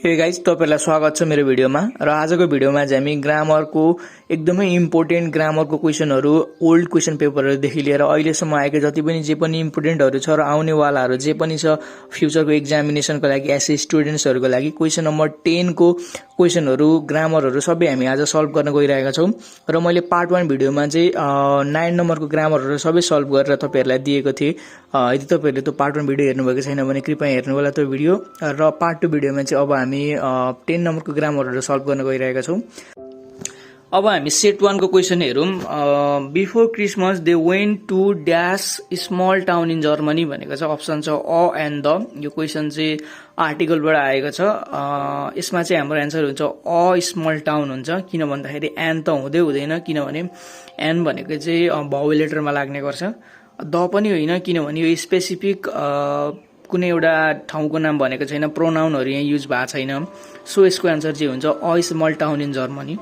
Hey guys तपाईहरुलाई स्वागत छ मेरो भिडियोमा र आजको भिडियोमा चाहिँ हामी ग्रामरको एकदमै इम्पोर्टेन्ट ग्रामरको क्वेशनहरु ओल्ड क्वेशन पेपरहरु देखि लिएर अहिलेसम्म आएको जति पनि जे पनि इम्पोर्टेन्टहरु छ र आउने वालाहरु जे पनि छ फ्युचरको एक्जामिनेसनको लागि एसए स्टुडेन्ट्सहरुको लागि क्वेशन नम्बर 10 को क्वेशनहरु ग्रामरहरु सबै हामी आज सल्भ गर्न गइरहेका छौं र मैले पार्ट 1 भिडियोमा चाहिँ 9 नम्बरको ग्रामरहरु सबै सल्भ गरेर तपाईहरुलाई दिएको थिए। यदि तपाईहरुले त्यो पार्ट 1 भिडियो हेर्नु भएको छैन भने कृपया हेर्नु होला त्यो भिडियो र पार्ट 2 भिडियोमा चाहिँ अब हामी 10 नम्बरको ग्रामरहरु सल्भ गर्न गइरहेका छौं। अब हामी सेट 1 को क्वेशन हेरौं। Before Christmas they went to dash small town in Germany भनेको छ। अप्सन छ अ एन्ड द। यो क्वेशन चाहिँ आर्टिकलबाट आएको छ। यसमा चाहिँ हाम्रो आन्सर हुन्छ अ स्मल टाउन हुन्छ, किन भन्दाखेरि एन्ड त हुँदै हुँदैन, किनभने एन भनेको चाहिँ भावेल लेटरमा लाग्ने गर्छ। द पनि होइन, किनभने यो स्पेसिफिक कुनै एउटा ठाउँको नाम भनेको छैन, प्रोनाउनहरु यहाँ युज भएको छैन। सो यसको आन्सर चाहिँ हुन्छ a small town in Germany.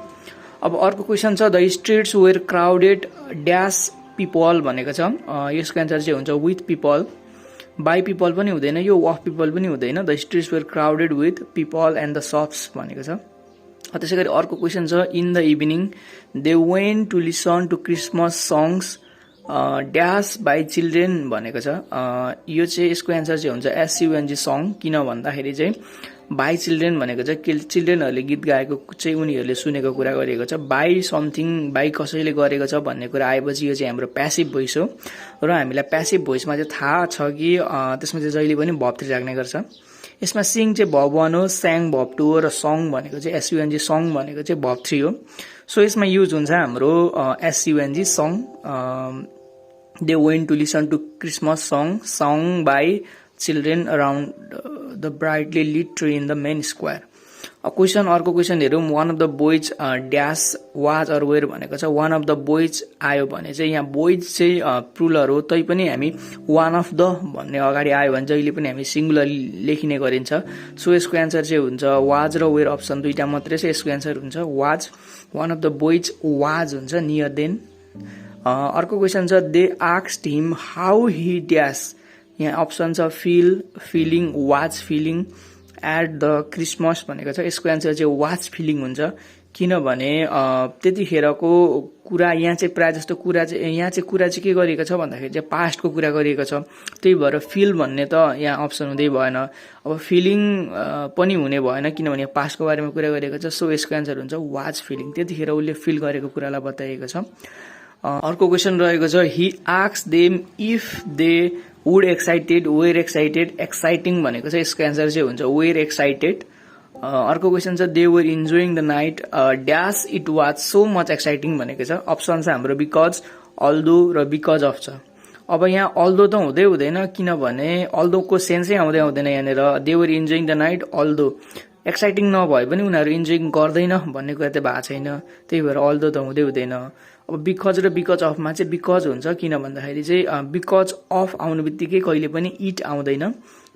अब अर्को क्वेशन छ the streets were crowded dash people भनेको छ। यसको आन्सर चाहिँ हुन्छ विथ पिपल। बाई पिपल पनि हुँदैन, यो अफ पिपल पनि हुँदैन। The streets were crowded with people and the shops भनेको छ। त्यसैगरी अर्को क्वेशन छ in the evening they went to listen to Christmas songs dash by children भनेको छ। यो चाहिँ यसको एन्सर चाहिँ हुन्छ एसयुएनजी सङ, किन भन्दाखेरि चाहिँ बाई चिल्ड्रेन भनेको चाहिँ चिल्ड्रेनहरुले गीत गाएको चाहिँ उनीहरुले सुनेको कुरा गरेको छ। बाई समथिङ, बाई कसैले गरेको छ भन्ने कुरा आएपछि यो चाहिँ हाम्रो प्यासिभ भोइस हो र हामीलाई प्यासिभ भोइसमा चाहिँ थाहा छ कि त्यसमा चाहिँ जहिले पनि भर्ब 3 लाग्ने गर्छ। यसमा सिङ चाहिँ भर्ब 1 हो, स्याङ भर्ब 2 हो र सङ भनेको चाहिँ एसयुएनजी सङ भनेको चाहिँ भर्ब 3 हो। सो यसमा युज हुन्छ हाम्रो एसयुएनजी song. They went to listen to Christmas song sung by children around the brightly lit tree in the main square. Question अर्को क्वेशन हेरौं। One of the boys dash was or were भनेको छ। One of the boys आयो भने चाहिँ यहाँ boys चाहिँ plural हो, तै पनि हामी वान अफ द भन्ने अगाडि आयो भने जहिले पनि हामी सिंगुलर लेखिने गरिन्छ। सो यसको आन्सर चाहिँ हुन्छ वाज र वेयर। अप्सन दुईटा मात्रै छ, यसको आन्सर हुन्छ was. One of the boys was हुन्छ नियर देन। अर्को क्वेशन छ they asked him how he dash. यहाँ अप्सन छ feel, feeling, was feeling at the Christmas भनेको छ। यसको आन्सर चाहिँ वाज फिलिङ हुन्छ, किनभने त्यतिखेरको कुरा यहाँ चाहिँ प्राय जस्तो कुरा चाहिँ यहाँ चाहिँ कुरा चाहिँ के गरिएको छ भन्दाखेरि चाहिँ पास्टको कुरा गरिएको छ। त्यही भएर फिल भन्ने त यहाँ अप्सन हुँदै भएन। अब फिलिङ पनि हुने भएन, किनभने पास्टको बारेमा कुरा गरिएको छ। सो यसको आन्सर हुन्छ वाज फिलिङ। त्यतिखेर उसले फिल गरेको कुरालाई बताइएको छ। अर्को क्वेशन रहेको छ he asked them if they would excited were excited. Exciting भनेको छ, यसको आन्सर चाहिँ हुन्छ वेयर एक्साइटेड। अर्को क्वेशन छ they were enjoying the night dash it was so much exciting भनेको छ। अप्सन छ हाम्रो बिकज, अल्दो र बिकज अफ छ। अब यहाँ अल्दो त हुँदै हुँदैन, किनभने अल्दोको सेन्सै आउँदै आउँदैन यहाँनिर। They were enjoying the night although exciting नभए पनि उनीहरू इन्जोइङ गर्दैन भन्ने कुरा त भएको छैन, त्यही भएर अल्दो त हुँदै हुँदैन। अब बिकज र बिकज अफमा चाहिँ बिकज हुन्छ, किन भन्दाखेरि चाहिँ बिकज अफ आउनु बित्तिकै कहिले पनि इट आउँदैन,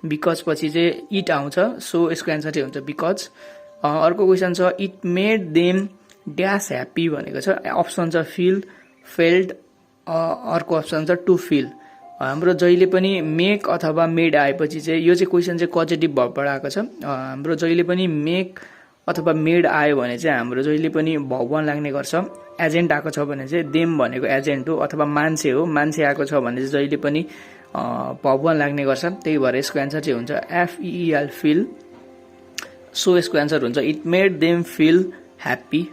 बिकज पछि चाहिँ इट आउँछ। सो यसको एन्सर चाहिँ हुन्छ बिकज। अर्को क्वेशन छ it made them dash happy भनेको छ। अप्सन छ फिल, फेल्ड, अर्को अप्सन छ टु फिल। हाम्रो जहिले पनि मेक अथवा मेड आएपछि चाहिँ यो चाहिँ क्वेशन चाहिँ कजेटिभ भर्बबाट आएको छ। हाम्रो जहिले पनि मेक अथवा मेड आयो भने चाहिँ हाम्रो जहिले पनि भर्ब 1 लाग्ने गर्छ। एजेन्ट आएको छ भने चाहिँ देम भनेको एजेन्ट हो, अथवा मान्छे हो, मान्छे आएको छ भने चाहिँ जहिले पनि भर्ब 1 लाग्ने गर्छ। त्यही भएर यसको एन्सर चाहिँ हुन्छ एफइएल फिल। सो यसको एन्सर हुन्छ it made them feel happy.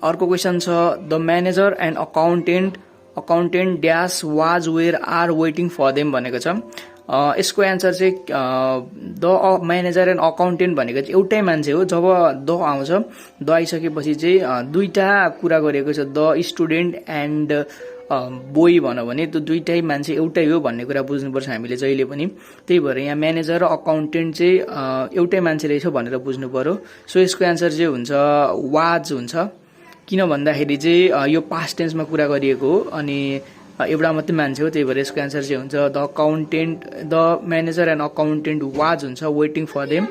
अर्को क्वेशन छ the manager and accountant dash was were are waiting for them भनेको छ। यसको एन्सर चाहिँ द म्यानेजर एन्ड अकाउन्टेन्ट भनेको चाहिँ एउटै मान्छे हो। जब द आउँछ, द आइसकेपछि चाहिँ दुईटा कुरा गरेको छ, द स्टुडेन्ट एन्ड बोय भनौँ भने त्यो दुईटै मान्छे एउटै हो भन्ने कुरा बुझ्नुपर्छ हामीले जहिले पनि। त्यही भएर यहाँ म्यानेजर र अकाउन्टेन्ट चाहिँ एउटै मान्छे रहेछ भनेर बुझ्नु पर्यो। सो यसको एन्सर चाहिँ हुन्छ वाज हुन्छ, किन भन्दाखेरि चाहिँ यो पास्ट टेन्समा कुरा गरिएको हो अनि एउटा मात्रै मान्छे हो। त्यही भएर यसको एन्सर चाहिँ हुन्छ the manager and accountant was हुन्छ वेटिङ फर देम।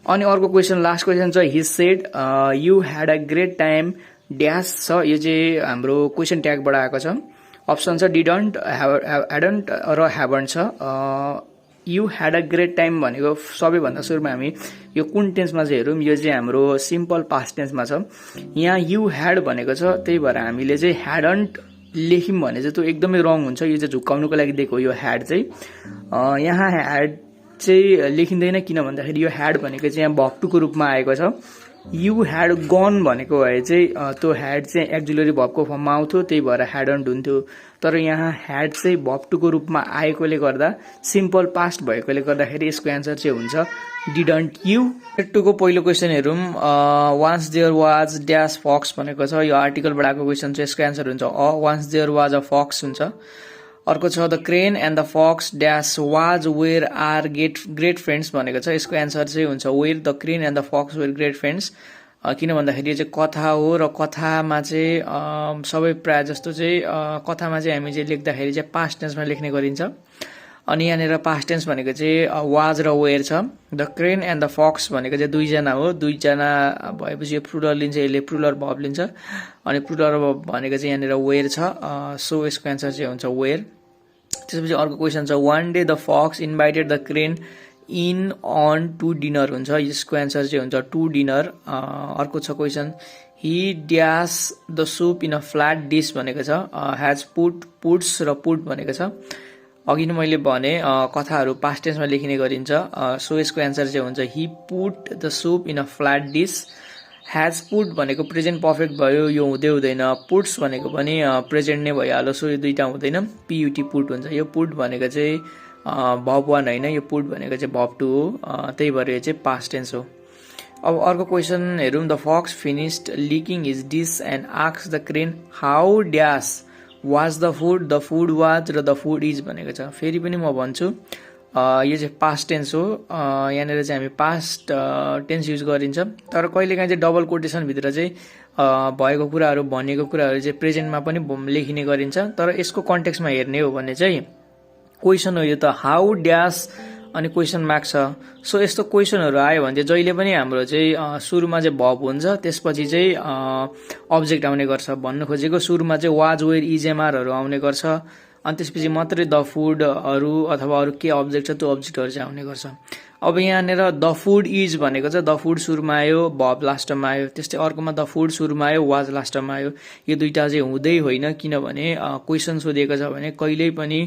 अनि अर्को क्वेशन लास्ट क्वेशन छ he said you had a great time dash छ। यो चाहिँ हाम्रो क्वेशन ट्यागबाट आएको छ। अप्सन छ डिडन्ट, ह्याडन्ट र ह्याभन्ट छ। You had a great time भनेको सबैभन्दा सुरुमा हामी यो कुन टेन्समा चाहिँ हेरौँ, यो चाहिँ हाम्रो सिम्पल पास्ट टेन्समा छ। यहाँ यु ह्याड भनेको छ, त्यही भएर हामीले चाहिँ ह्याडन्ट लेख्यौँ भने चाहिँ त्यो एकदमै रङ हुन्छ। यो चाहिँ झुक्काउनुको लागि दिएको यो ह्याड चाहिँ। यहाँ ह्याड चाहिँ लेखिँदैन, किन भन्दाखेरि यो ह्याड भनेको चाहिँ यहाँ भर्ब टुको रूपमा आएको छ। यु ह्याड गन भनेको भए चाहिँ त्यो ह्याड चाहिँ एक्जुलरी भर्बको फर्ममा आउँथ्यो, त्यही भएर ह्याडन्ट हुन्थ्यो। तर यहाँ ह्याड चाहिँ भर्ब टुको रूपमा आएकोले गर्दा, सिम्पल पास्ट भएकोले गर्दाखेरि यसको एन्सर चाहिँ हुन्छ डिडन्ट यु। टुको पहिलो क्वेसन हेरौँ। Once there was dash fox भनेको छ, यो आर्टिकलबाट आएको क्वेसन चाहिँ यसको एन्सर हुन्छ once there was a fox हुन्छ। अर्को छ the crane and the fox dash was were are great friends भनेको छ, यसको एन्सर चाहिँ हुन्छ were the crane and the fox were great friends. किन भन्दाखेरि यो चाहिँ कथा हो र कथामा चाहिँ सबै प्रायः जस्तो चाहिँ कथामा चाहिँ हामी चाहिँ लेख्दाखेरि चाहिँ पास्ट टेन्समा लेख्ने गरिन्छ। अनि यहाँनिर पास्ट टेन्स भनेको चाहिँ वाज र वेयर छ। The crane and the fox भनेको चाहिँ दुईजना हो, दुईजना भएपछि यो प्लुरल लिन्छ, यसले प्लुरल भर्ब लिन्छ। अनि प्लुरल भर्ब भनेको चाहिँ यहाँनिर वेयर छ, सो यसको एन्सर चाहिँ हुन्छ वेयर। त्यसपछि अर्को क्वेसन छ one day the fox invited the crane in on to dinner हुन्छ, यसको एन्सर चाहिँ हुन्छ टु डिनर। अर्को छ question he dash the soup in a flat dish भनेको छ, ह्याज पुट्स र पुट भनेको छ। अघि नै मैले भने कथाहरू पास्ट टेन्समा लेखिने गरिन्छ, सो यसको एन्सर चाहिँ हुन्छ he put the soup in a flat dish. Has put भनेको प्रेजेन्ट पर्फेक्ट भयो, यो हुँदै हुँदैन। पुट्स भनेको पनि प्रेजेन्ट नै भइहाल्यो, सो यो दुईटा हुँदैन, पियुटी पुट हुन्छ। यो पुट भनेको चाहिँ भर्ब वान होइन, यो पुट भनेको चाहिँ भर्ब टू हो, त्यही भएर यो चाहिँ पास्ट टेन्स हो। अब अर्को क्वेसन हेरौँ। The fox finished licking his dish and asks the crane how dash was the food was र द फुड इज भनेको छ। फेरि पनि म भन्छु यो चाहिँ पास्ट टेन्स हो, यहाँनिर चाहिँ हामी पास्ट टेन्स युज गरिन्छ। तर कहिलेकाहीँ चाहिँ डबल कोटेसनभित्र चाहिँ भएको कुराहरू, भनेको कुराहरू चाहिँ प्रेजेन्टमा पनि लेखिने गरिन्छ। तर यसको कन्टेक्स्टमा हेर्ने हो भने चाहिँ क्वेसन हो यो त, हाउ ड्यास अनि क्वेसन मार्क छ। सो यस्तो क्वेसनहरू आयो भने चाहिँ जहिले पनि हाम्रो चाहिँ सुरुमा चाहिँ भर्ब हुन्छ, त्यसपछि चाहिँ अब्जेक्ट आउने गर्छ। भन्नु खोजेको सुरुमा चाहिँ वाज वेयर इज एमआरहरू आउने गर्छ, अनि त्यसपछि मात्रै द फुडहरू अथवा अरू के अब्जेक्ट छ त्यो अब्जेक्टहरू चाहिँ आउने गर्छ। अब यहाँनिर द फुड इज भनेको चाहिँ द फुड सुरुमा आयो, भर्ब लास्टमा आयो। त्यस्तै अर्कोमा द फुड सुरुमा आयो, वाज लास्टमा आयो। यो दुईटा चाहिँ हुँदै होइन, किनभने क्वेसन सोधिएको छ भने कहिल्यै पनि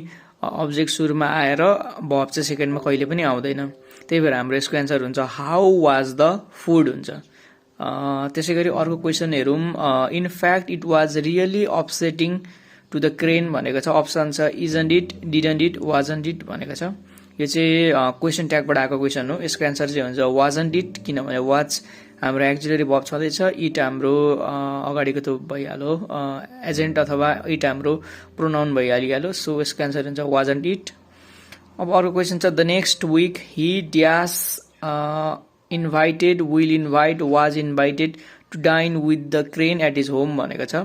अब्जेक्ट सुरुमा आएर भर्ब चाहिँ सेकेन्डमा कहिले पनि आउँदैन। त्यही भएर हाम्रो यसको एन्सर हुन्छ हाउ वाज द फुड हुन्छ। त्यसै गरी अर्को क्वेसन हेरौँ। In fact it was really upsetting to the crane भनेको छ। अप्सन छ isn't it, didn't it, wasn't it भनेको छ। यो चाहिँ क्वेसन ट्यागबाट आएको क्वेसन हो, यसको एन्सर चाहिँ हुन्छ वाजन्ट इट, किनभने वाज हाम्रो एक्जुलरी भर्ब छँदैछ, इट हाम्रो अगाडिको त भइहाल्यो एजेन्ट, अथवा इट हाम्रो प्रोनाउन भइहालिहाल्यो, सो यसको एन्सर हुन्छ वाजन्ट इट। अब अर्को क्वेसन छ the next week he dash invited, will invite, was invited to dine with the crane at his home भनेको छ।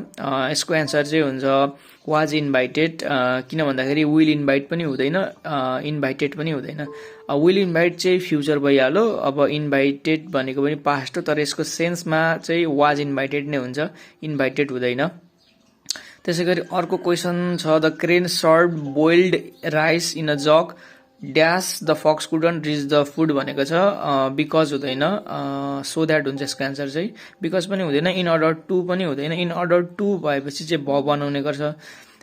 यसको एन्सर चाहिँ हुन्छ वाज इन्भाइटेड, किन भन्दाखेरि विल इन्भाइट पनि हुँदैन, इन्भाइटेड पनि हुँदैन। विल इन्भाइट चाहिँ फ्युचर भइहाल्यो, अब इन्भाइटेड भनेको पनि पास्ट हो, तर यसको सेन्समा चाहिँ वाज इन्भाइटेड नै हुन्छ, इन्भाइटेड हुँदैन। त्यसै गरी अर्को क्वेसन छ the crane serve boiled rice in a jug dash the fox couldn't reach the food भनेको छ, बिकज हुँदैन, सो द्याट हुन्छ यसको एन्सर चाहिँ। बिकज पनि हुँदैन, इन अर्डर टु पनि हुँदैन। इन अर्डर टु भएपछि चाहिँ भर्ब बनाउने गर्छ।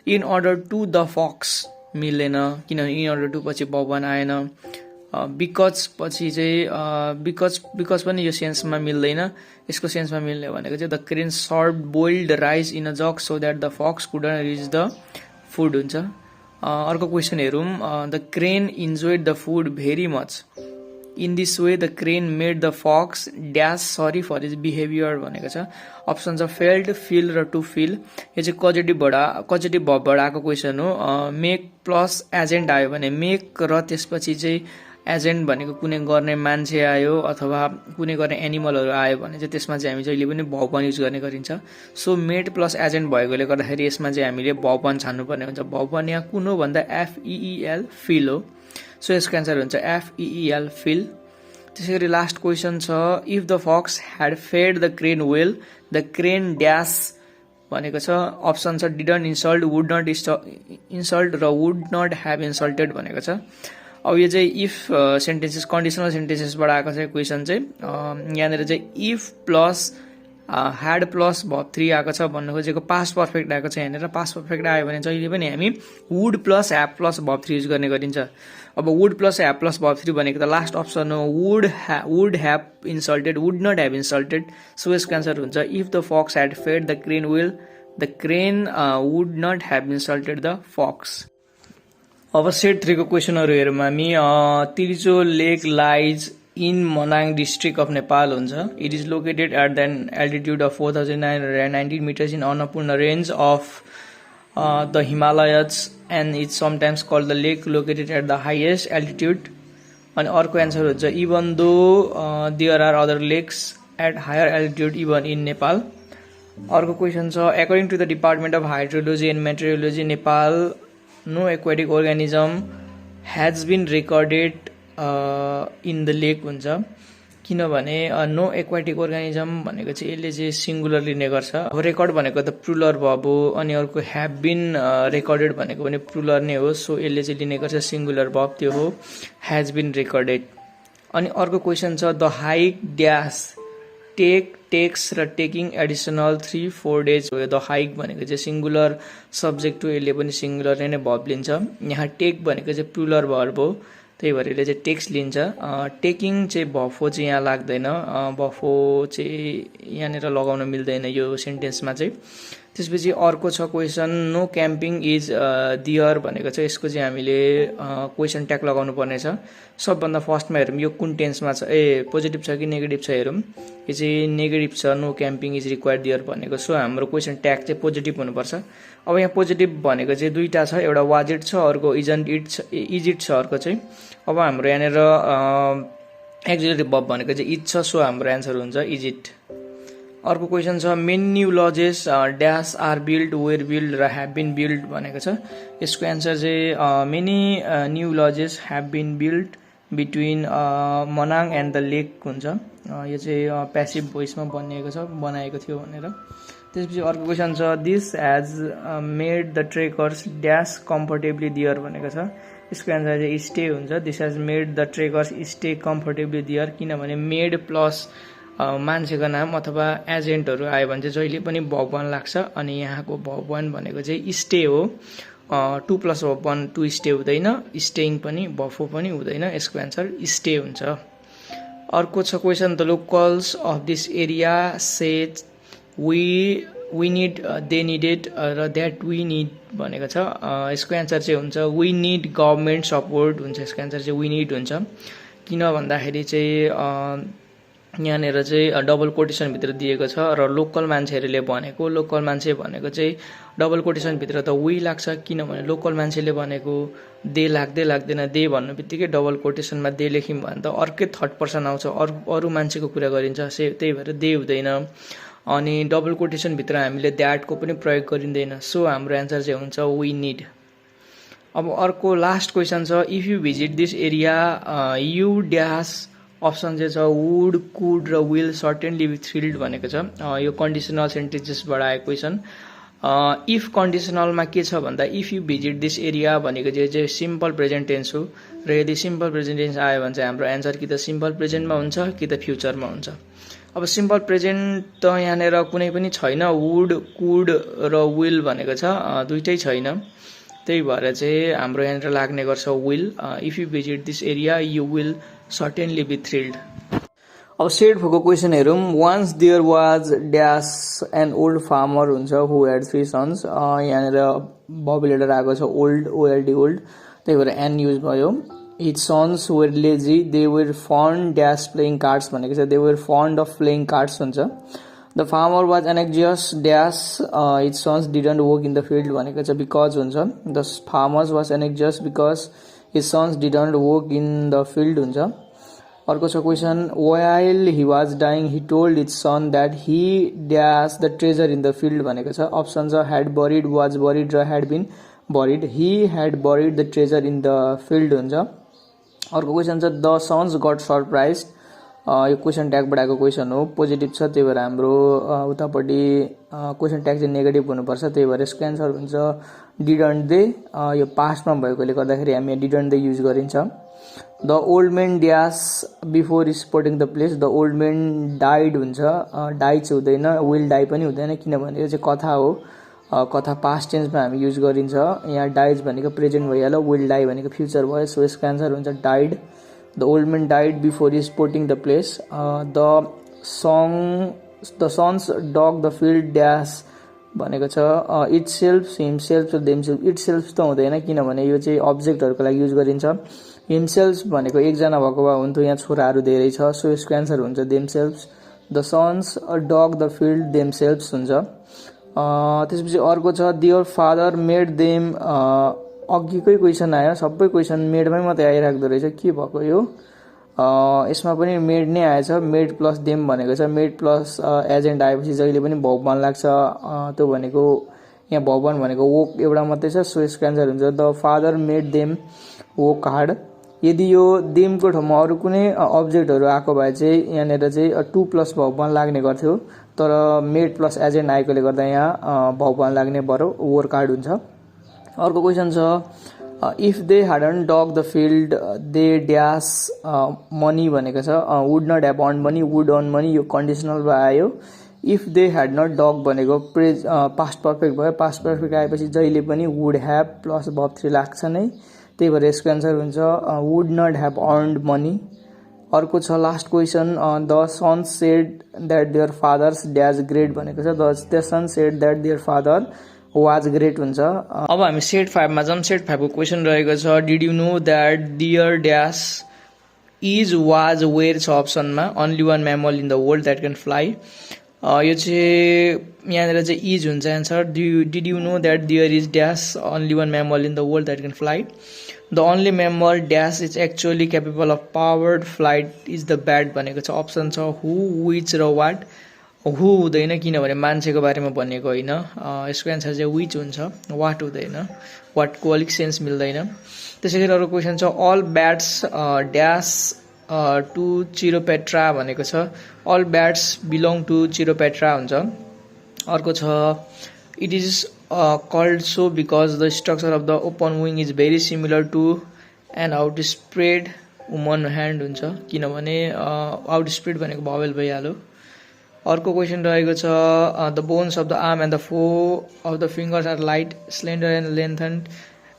In order to the fox मिल्दैन, किनभने इन अर्डर टु पछि भर्ब वान आएन। बिकज पछि चाहिँ बिकज पनि यो सेन्समा मिल्दैन, यसको सेन्समा मिल्ने भनेको चाहिँ the crane serve boiled rice in a jug so that the fox couldn't reach the food हुन्छ। अर्को क्वेसन हेरौँ। The crane enjoyed the food very much, in this way the crane made the fox dash sorry for his behaviour भनेको छ। Option छ failed, feel र to feel. यो चाहिँ कजेटिभ भर्बबाट आएको क्वेसन हो। मेक प्लस एजेन्ट आयो भने मेक र त्यसपछि चाहिँ एजेन्ट भनेको कुनै गर्ने मान्छे आयो अथवा कुनै गर्ने एनिमलहरू आयो भने चाहिँ त्यसमा चाहिँ हामी जहिले पनि भर्ब वान युज गर्ने गरिन्छ। सो मेड प्लस एजेन्ट भएकोले गर्दाखेरि यसमा चाहिँ हामीले भर्ब वान छान्नुपर्ने हुन्छ। भर्ब वान यहाँ कुन हो भन्दा एफइइएल फिल हो, सो यसको एन्सर हुन्छ एफइइएल फिल। त्यसै गरी लास्ट क्वेसन छ if the fox had fed the crane well the crane dash भनेको छ। अप्सन छ didn't insult, would not insult र वुड नट ह्याभ इन्सल्टेड भनेको छ। अब यो चाहिँ इफ सेन्टेन्सेस कन्डिसनल सेन्टेन्सेसबाट आएको छ क्वेसन चाहिँ यहाँनिर चाहिँ if plus had plus verb 3 आएको छ भन्नु खोजेको पास्ट पर्फेक्ट आएको छ यहाँनिर पास्ट पर्फेक्ट आयो भने जहिले पनि हामी would plus have plus verb 3 use गर्ने गरिन्छ अब would plus have plus verb 3 भनेको त लास्ट अप्सन हो would have insulted would not have insulted so यसको आन्सर हुन्छ if the fox had fed the crane would not have insulted the fox अब set 3 को क्वेसनहरु हेरौँ हामी Tilicho lake lies in Manang district of Nepal हुन्छ it is located at an altitude of 4919 metres in Annapurna range of the Himalayas and it's sometimes called the lake located at the highest altitude अनि अर्को answer हुन्छ even though there are other lakes at higher altitude even in Nepal अर्को question छ according to the department of hydrology and meteorology Nepal no aquatic organism has been recorded in the lake हुन्छ किनभने no aquatic organism भनेको चाहिँ यसले चाहिँ singular लिने गर्छ अब रेकर्ड भनेको त प्लुरल भर्ब हो अनि अर्को हैव बीन रेकर्डेड भनेको पनि प्लुरल नै हो सो यसले चाहिँ लिने गर्छ सिंगुलर भर्ब त्यो हो हैज बीन रेकर्डेड अनि अर्को क्वेसन छ द हाइक ड्याश टेक्स र टेकिङ एडिसनल 3-4 डेज हो द हाइक भनेको चाहिँ सिंगुलर सब्जेक्ट हो यसले पनि सिंगुलर नै भर्ब लिन्छ यहाँ टेक भनेको चाहिँ प्लुरल भर्ब हो त्यही भएर यसले चाहिँ टेक्स लिन्छ टेकिङ चाहिँ भफो चाहिँ यहाँ लाग्दैन भफो चाहिँ यहाँनिर लगाउन मिल्दैन यो सेन्टेन्समा चाहिँ त्यसपछि अर्को छ क्वेसन नो क्याम्पिङ इज दियर भनेको चाहिँ यसको चाहिँ हामीले क्वेसन ट्याग लगाउनु पर्ने छ सबभन्दा फर्स्टमा हेरौँ यो कुन टेन्समा छ पोजिटिभ छ कि नेगेटिभ छ हेरौँ यो चाहिँ नेगेटिभ छ नो क्याम्पिङ इज रिक्वायर्ड दियर भनेको सो हाम्रो क्वेसन ट्याग चाहिँ पोजिटिभ हुनुपर्छ अब यहाँ पोजिटिभ भनेको चाहिँ दुईटा छ एउटा वाज इट छ अर्को इज इट छ अर्को चाहिँ अब हाम्रो यहाँनिर एक्जिलेटिभ भर्ब भनेको चाहिँ इज छ सो हाम्रो एन्सर हुन्छ इज इट अर्को क्वेसन छ many new lodges dash are build were build र ह्याभ बिन बिल्ड भनेको छ यसको एन्सर चाहिँ many new lodges have been build between Manang and the lake हुन्छ यो चाहिँ प्यासिभ भोइसमा बनाएको थियो भनेर त्यसपछि अर्को क्वेसन छ this has made the trekkers dash comfortably there भनेको छ यसको एन्सर चाहिँ स्टे हुन्छ this has made the trekkers stay comfortably there किनभने मेड प्लस मान्छेको नाम अथवा एजेन्टहरू आयो भने चाहिँ जहिले पनि भर्ब 1 लाग्छ अनि यहाँको भर्ब 1 भनेको चाहिँ स्टे हो 2 + भर्ब 1 2 स्टे हुँदैन स्टेइङ पनि भर्ब पनि हुँदैन यसको एन्सर स्टे हुन्छ अर्को छ question the locals of this area says we need they needed र द्याट वी निड भनेको छ यसको एन्सर चाहिँ हुन्छ वी निड गभर्नमेन्ट सपोर्ट हुन्छ यसको एन्सर चाहिँ वी निड हुन्छ किन भन्दाखेरि चाहिँ यहाँनिर चाहिँ डबल कोटेसन भित्र दिएको छ र लोकल मान्छेहरूले भनेको लोकल मान्छे भनेको चाहिँ डबल कोटेसन भित्र त वी लाग्छ किनभने लोकल मान्छेले भनेको दे लाग्दैन दे भन्नु बित्तिकै डबल कोटेसनमा दे लेख्यौँ भने त अर्कै थर्ड पर्सन आउँछ अरू मान्छेको कुरा गरिन्छ त्यही भएर दे हुँदैन अनि डबल कोटेसन भित्र हामीले द्याटको पनि प्रयोग गरिँदैन सो हाम्रो एन्सर चाहिँ हुन्छ वी निड अब अर्को लास्ट क्वेसन छ if you visit this area you dash option चाहिँ छ वुड कुड र विल सर्टेनली बी थ्रिल्ड भनेको छ यो कन्डिसनल सेन्टेन्सेसबाट आएको क्वेसन इफ कन्डिसनलमा के छ भन्दा if you visit this area भनेको चाहिँ सिम्पल प्रेजेन्ट टेन्स हो र यदि सिम्पल प्रेजेन्ट टेन्स आयो भने चाहिँ हाम्रो एन्सर कि त सिम्पल प्रेजेन्टमा हुन्छ कि त फ्युचरमा हुन्छ अब सिम्पल प्रेजेन्ट त यहाँनिर कुनै पनि छैन वुड कुड र विल भनेको छ दुइटै छैन त्यही भएर चाहिँ हाम्रो यहाँनिर लाग्ने गर्छ will if you visit this area you will certainly be thrilled अब सेट फोको क्वेसन हेरौँ once there was dash an old farmer हुन्छ हु ह्याड 3 सन्स यहाँनिर बबी लेटर आएको छ ओल्ड ओएलडी ओल्ड त्यही भएर एन युज भयो his sons were lazy they were fond dash playing cards भनेको छ they were fond of playing cards हुन्छ the farmer was anxious dash his sons didn't work in the field भनेको छ because हुन्छ the farmers was anxious because his sons didn't work in the field हुन्छ अर्को छ question while he was dying he told his son that he dash the treasure in the field भनेको छ option छ had buried was buried र had been buried he had buried the treasure in the field हुन्छ अर्को question छ the sons got surprise यो question ट्यागबाट आएको क्वेसन हो पोजिटिभ छ त्यही भएर हाम्रो उतापट्टि क्वेसन ट्याग चाहिँ नेगेटिभ हुनुपर्छ त्यही भएर यसको एन्सर हुन्छ डिडन्ट दे यो पास्टमा भएकोले गर्दाखेरि हामी डिडन्ट दे युज गरिन्छ the old main dash before sporting the place, the old men died हुन्छ, डाइ चाहिँ हुँदैन, विल डाइ पनि हुँदैन किनभने यो चाहिँ कथा हो, कथा पास्ट टेन्समा हामी युज गरिन्छ। यहाँ डाइज भनेको प्रेजेन्ट भइहाल्यो, विल डाइ भनेको फ्युचर भयो, सो यसको एन्सर हुन्छ died. The old men died before sporting the place. The sons dug the field dash भनेको छ itself, himself, themselves. Itself त हुँदैन किनभने यो चाहिँ अब्जेक्टहरूको लागि युज गरिन्छ। हिमसेल्फ भनेको एकजना भएको भए हुन्थ्यो, यहाँ छोराहरू धेरै छ, सो यसको एन्सर हुन्छ themselves. The sons dug the field themselves हुन्छ। त्यसपछि अर्को छ दियर फादर मेड देम, अघिकै क्वेसन आयो, सबै क्वेसन मेडमै मात्रै आइराख्दो रहेछ, के भएको यो? यसमा पनि मेड नै आएछ, मेड प्लस देम भनेको छ। मेड प्लस एजेन्ट आएपछि जहिले पनि भौवन लाग्छ, त्यो भनेको यहाँ भौवन भनेको वोक एउटा मात्रै छ, सो यसको एन्सर हुन्छ the father made them woke hard. यदि यो देमको ठाउँमा अरू कुनै अब्जेक्टहरू आएको भए चाहिँ यहाँनिर चाहिँ 2 प्लस भौवन लाग्ने गर्थ्यो, तर मेड प्लस एजेन्ट आएकोले गर्दा यहाँ भौवन लाग्ने बरु वर्क हार्ड हुन्छ। अर्को क्वेसन छ if they hadn't dug the field they dash money भनेको छ, would not have earn money, would earn money, यो कन्डिसनल आयो। If they had not dug भनेको पास्ट पर्फेक्ट भयो, पास्ट पर्फेक्ट आएपछि जहिले पनि वुड ह्याभ प्लस भर्ब 3 लाग्छ नै, त्यही भएर यसको एन्सर हुन्छ would not have earned money. अर्को छ last question the sons said that their fathers dash great भनेको छ, the son said that their father was great हुन्छ। अब हामी सेट 5 मा जाउँ। सेट 5 को क्वेसन रहेको छ did you know that deer dash is was were छ अप्सनमा, only one mammal in the world that can fly. यो चाहिँ यहाँनिर चाहिँ इज हुन्छ answer. Did you know that deer is dash only one mammal in the world that can fly. The only mammal dash is actually capable of powered flight is the bat भनेको छ। Option छ हु, which र what. हु हुँदैन किनभने मान्छेको बारेमा भनेको होइन, यसको एन्सर चाहिँ विच हुन्छ, वाट हुँदैन, वाटको अलिक सेन्स मिल्दैन। त्यसै गरी अरू क्वेसन छ all bats dash to chiroptera भनेको छ, all bats belong to chiroptera हुन्छ। अर्को छ it is called so because the structure of the open wing is very similar to an out spread woman hand हुन्छ किनभने out spread भनेको vowel भइहाल्यो। अर्को क्वेसन रहेको छ the bones of the arm and the four of the fingers are light slender and lengthen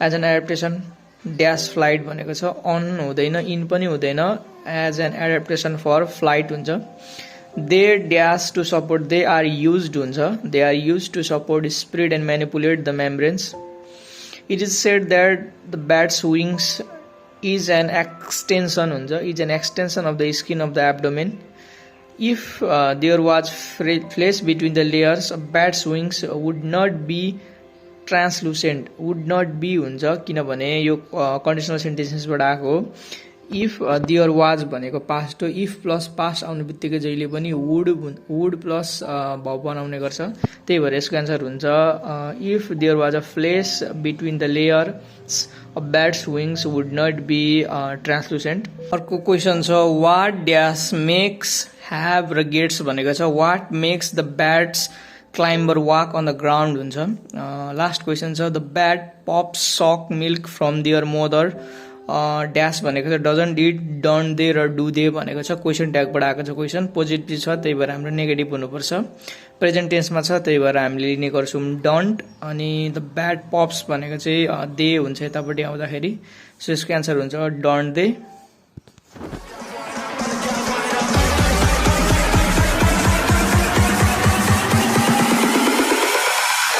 as an adaptation dash flight भनेको छ। On हुँदैन, इन पनि हुँदैन, as an adaptation for flight हुन्छ। They dash to support, they are used हुन्छ, they are used to support spread and manipulate the membranes. It is said that the bats wings is an extension हुन्छ, is an extension of the skin of the abdomen. If there was flesh between the layers bats wings would not be translucent, would not be हुन्छ किनभने यो conditional सेन्टेन्सेसबाट आएको हो। If there was भनेको past हो, if plus past आउने बित्तिकै जहिले पनि वुड प्लस भर्ब बनाउने गर्छ, त्यही भएर यसको एन्सर हुन्छ if there was a flesh between the layers of bats wings would not be translucent. अर्को क्वेसन छ वाट ड्यास मेक्स ह्याभ र गेट्स भनेको छ, what makes the bats climber walk on the ground हुन्छ। Last question छ the bat pups suck milk from their mother dash भनेको छ doesn't it, don't they र डु दे भनेको छ। क्वेसन ट्यागबाट आएको छ, क्वेसन पोजिटिभ छ त्यही भएर हाम्रो नेगेटिभ हुनुपर्छ, प्रेजेन्ट टेन्समा छ त्यही भएर हामीले लिने गर्छौँ डन्ट। अनि द ब्याट पप्स भनेको चाहिँ दे हुन्छ यतापट्टि आउँदाखेरि, सो यसको एन्सर हुन्छ डन्ट दे।